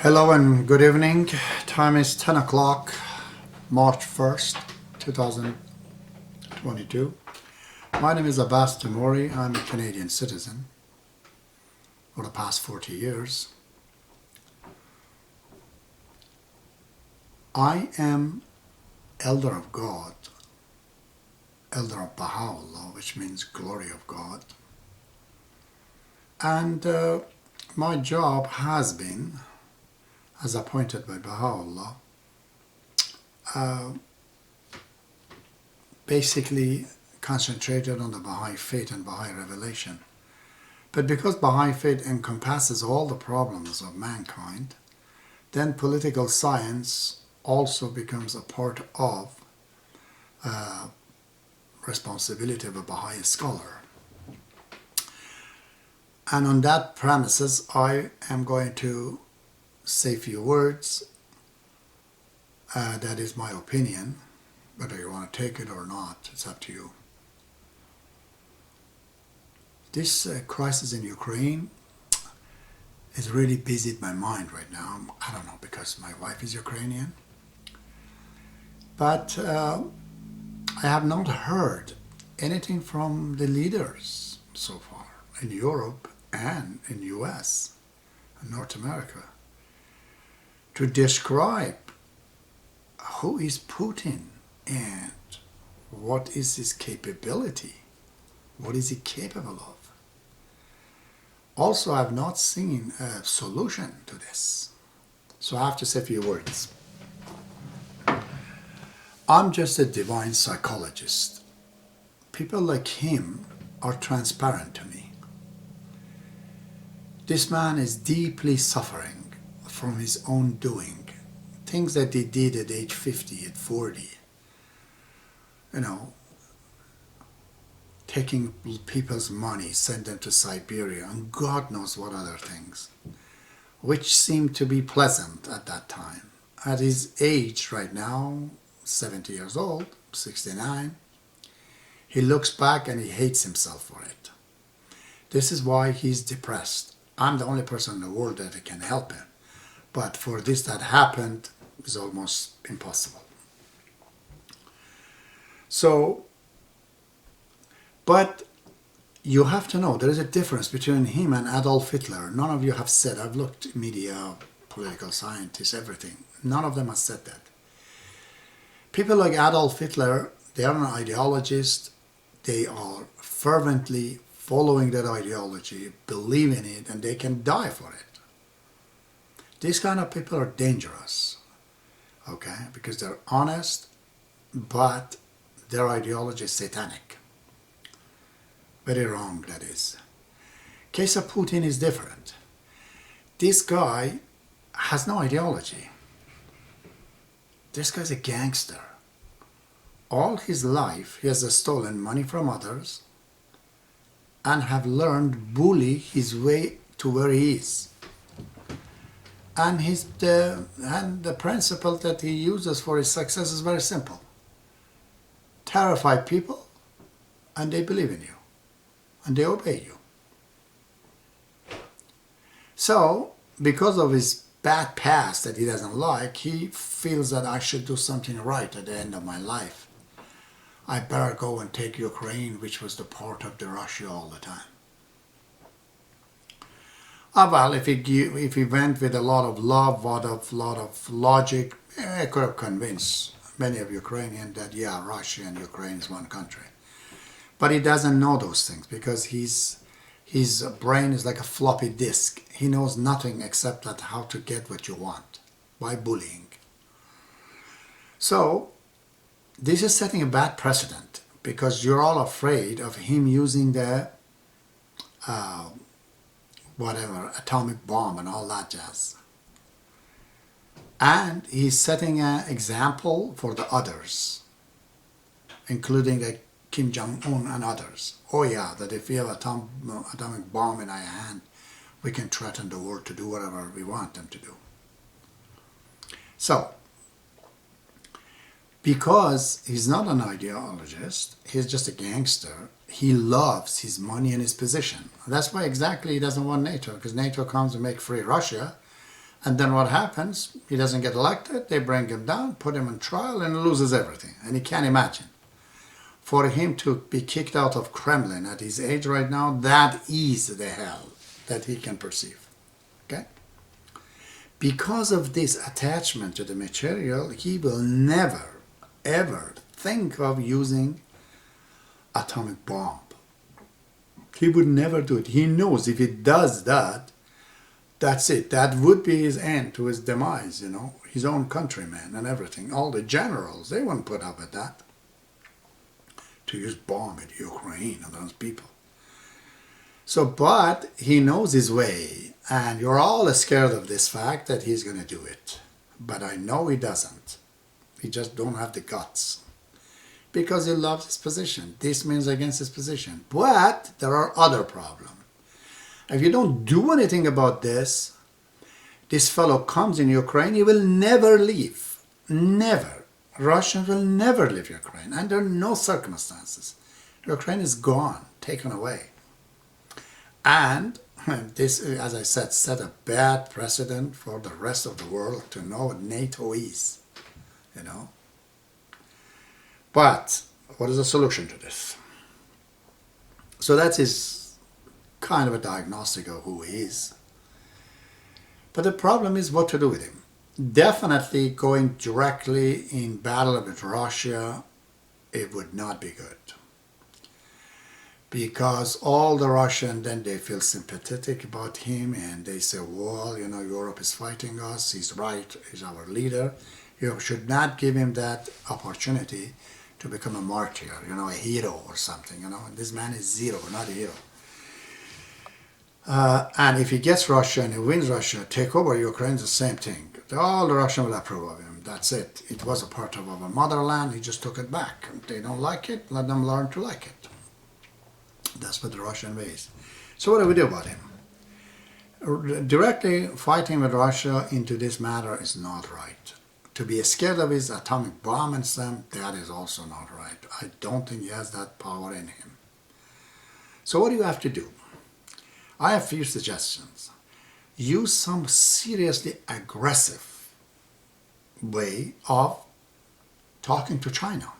Hello and good evening. Time is 10 o'clock, March 1st, 2022. My name is Abbas Tamori. I'm a Canadian citizen for the past 40 years. I am Elder of God, Elder of Baha'u'llah, which means glory of God. And my job has been, as appointed by Baha'u'llah, basically concentrated on the Baha'i faith and Baha'i revelation. But because Baha'i faith encompasses all the problems of mankind, then political science also becomes a part of responsibility of a Baha'i scholar. And on that premises, I am going to say a few words. That is my opinion. Whether you want to take it or not, it's up to you. This crisis in Ukraine is really busied my mind right now. I don't know, because my wife is Ukrainian. But I have not heard anything from the leaders so far in Europe and in US and North America to describe who is Putin and what is his capability, what is he capable of. Also, I have not seen a solution to this, so I have to say a few words. I'm just a divine psychologist. People like him are transparent to me. This man is deeply suffering from his own doing. Things that he did at age 50, at 40. Taking people's money, send them to Siberia, and God knows what other things, which seemed to be pleasant at that time. At his age right now, 70 years old, 69, he looks back and he hates himself for it. This is why he's depressed. I'm the only person in the world that can help him. But for this that happened, it's almost impossible. So, but you have to know there is a difference between him and Adolf Hitler. None of you have said, I've looked at media, political scientists, everything. None of them have said that. People like Adolf Hitler, they are an ideologist. They are fervently following that ideology, believe in it, and they can die for it. These kind of people are dangerous, okay, because they're honest, but their ideology is satanic. Very wrong, that is. Case of Putin is different. This guy has no ideology. This guy's a gangster. All his life, he has stolen money from others and have learned bully his way to where he is. And the principle that he uses for his success is very simple. Terrify people, and they believe in you, and they obey you. So, because of his bad past that he doesn't like, he feels that I should do something right at the end of my life. I better go and take Ukraine, which was the part of the Russia all the time. Well, if he went with a lot of love, lot of logic, I could have convinced many of Ukrainians that, yeah, Russia and Ukraine is one country. But he doesn't know those things because his brain is like a floppy disk. He knows nothing except that how to get what you want by bullying. So, this is setting a bad precedent because you're all afraid of him using the atomic bomb and all that jazz. And he's setting an example for the others, including like Kim Jong-un and others. Oh yeah, that if we have an atomic bomb in our hand, we can threaten the world to do whatever we want them to do. So, because he's not an ideologist, he's just a gangster, he loves his money and his position. That's why exactly he doesn't want NATO, because NATO comes to make free Russia, And then what happens? He doesn't get elected, they bring him down, put him on trial, and he loses everything. And he can't imagine. For him to be kicked out of Kremlin at his age right now, that is the hell that he can perceive. Okay? Because of this attachment to the material, he will never, ever think of using atomic bomb. He would never do it. He knows if he does that, that's it. That would be his end to his demise, you know. His own countrymen and everything. All the generals, they wouldn't put up with that. To use bomb in Ukraine and those people. So, but he knows his way. And you're all scared of this fact that he's going to do it. But I know he doesn't. He just don't have the guts. Because he loves his position. This means against his position. But there are other problems. If you don't do anything about this, this fellow comes in Ukraine, he will never leave. Never. Russia will never leave Ukraine under no circumstances. Ukraine is gone, taken away. And this, as I said, set a bad precedent for the rest of the world to know what NATO is, you know. But what is the solution to this? So that is kind of a diagnostic of who he is. But the problem is what to do with him. Definitely going directly in battle with Russia, it would not be good. Because all the Russians, then they feel sympathetic about him and they say, well, you know, Europe is fighting us, he's right, he's our leader. You should not give him that opportunity to become a martyr, you know, a hero or something, you know. This man is zero, not a hero. And if he gets Russia and he wins Russia, take over Ukraine, the same thing. All the Russians will approve of him. That's it. It was a part of our motherland. He just took it back. If they don't like it, let them learn to like it. That's what the Russian way is. So what do we do about him? Directly fighting with Russia into this matter is not right. To be scared of his atomic bomb and stuff, that is also not right. I don't think he has that power in him. So what do you have to do? I have a few suggestions. Use some seriously aggressive way of talking to China,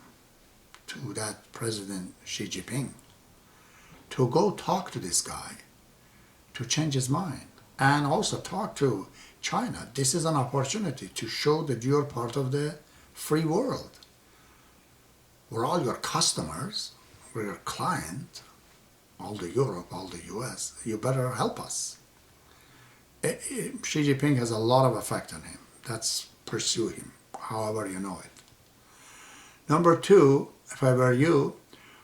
to that President Xi Jinping, to go talk to this guy, to change his mind, and also talk to China. This is an opportunity to show that you're part of the free world. We're all your customers, we're your client, all the Europe, all the US, you better help us. Xi Jinping has a lot of effect on him. That's pursue him, however you know it. Number two, if I were you,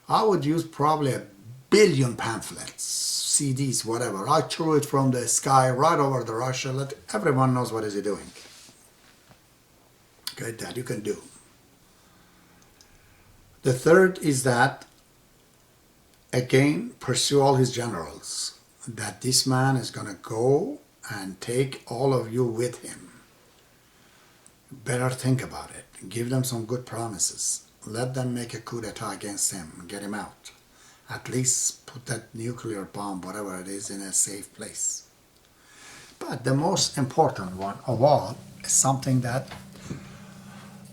I would use probably 1 billion pamphlets, CDs, whatever. I threw it from the sky right over the Russia. Let everyone knows what is he doing. Okay, that you can do. The third is that, again, pursue all his generals. That this man is going to go and take all of you with him. Better think about it. Give them some good promises. Let them make a coup d'etat against him and get him out. At least put that nuclear bomb, whatever it is, in a safe place. But the most important one of all is something that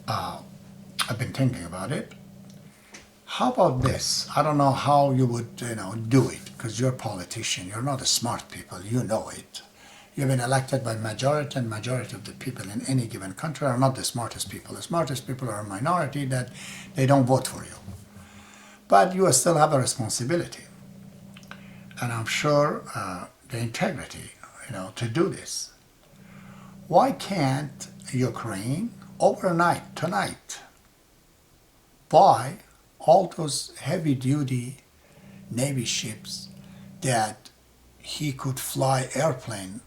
I've been thinking about it. How about this? I don't know how you would, do it, because you're a politician. You're not a smart people. You know it. You've been elected by majority, and majority of the people in any given country are not the smartest people. The smartest people are a minority that they don't vote for you. But you still have a responsibility. And I'm sure the integrity, to do this. Why can't Ukraine overnight, tonight, buy all those heavy-duty Navy ships that he could fly airplane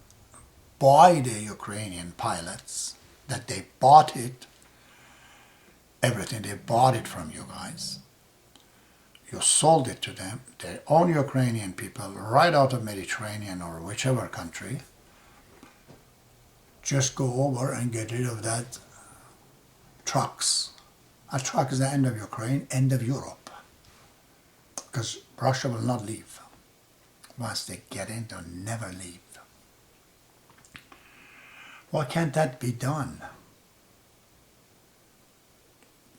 by the Ukrainian pilots, that they bought it, everything, they bought it from you guys. You sold it to them, they own Ukrainian people right out of Mediterranean or whichever country. Just go over and get rid of that trucks. A truck is the end of Ukraine, end of Europe. Because Russia will not leave. Once they get in, they'll never leave. Why can't that be done?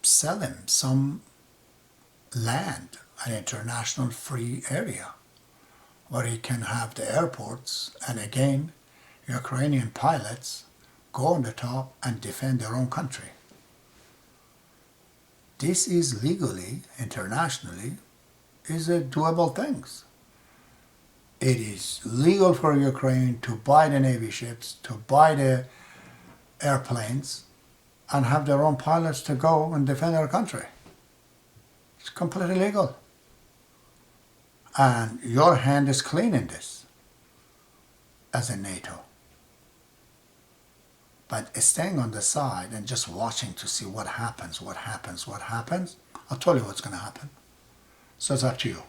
Sell him some land, an international free area, where he can have the airports, and again, Ukrainian pilots go on the top and defend their own country. This is legally, internationally, is a doable things. It is legal for Ukraine to buy the Navy ships, to buy the airplanes, and have their own pilots to go and defend their country. It's completely legal. And your hand is clean in this as a NATO. But staying on the side and just watching to see what happens, I'll tell you what's going to happen. So it's up to you.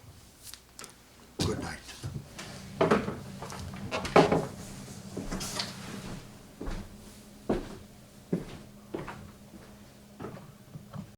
Good night.